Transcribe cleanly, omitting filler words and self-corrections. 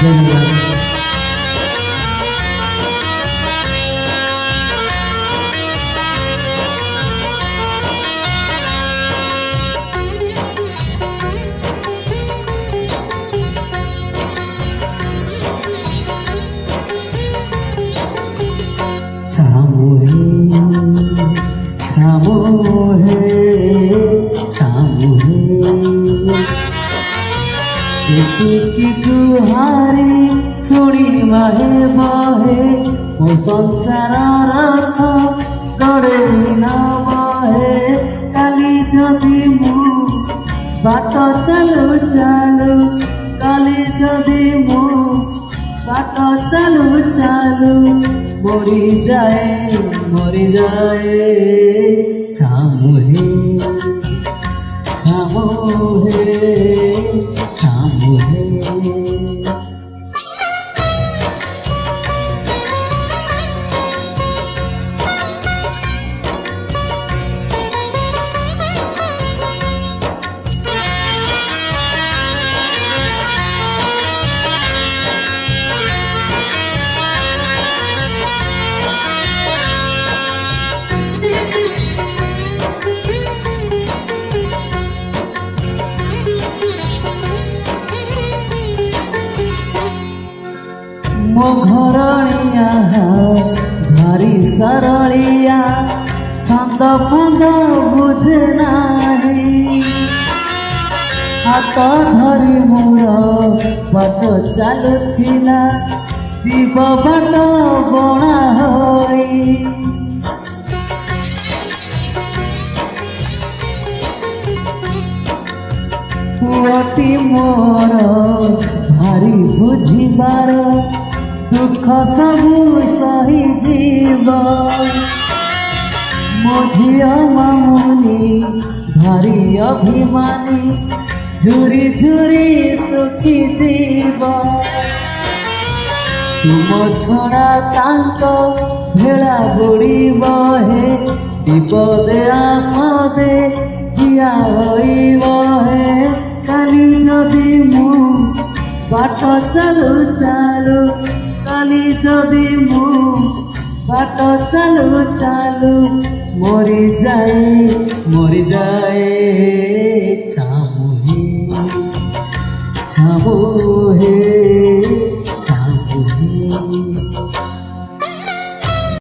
धन्यवाद। छामो है की गुहारी शुणी बहे बहे मो संसार रथ गड़े न बहे काली जदि मु बाट चालू चालू काली जदि मु बाट चालू चालू मरी जाए छामो है मो घरणिया भारी सरलिया छंद फंद बुझे नाही हाथ धरी मोर बाट चालुथिला जीव बाट बणा होई पुअटी मोर भारी बुझिबार दुख सबू सही जीव मो झिया मामुनी भारी अभिमानी झुरी झुरी सुखी जीव तुम छड़ा तांक भेड़ा बुड़ी बहे विपदे आमदे हिया होई बहे काली जदि मु बाट चालू चालू काली जदि मु बाट चालू चालू मरी जाए छामो हे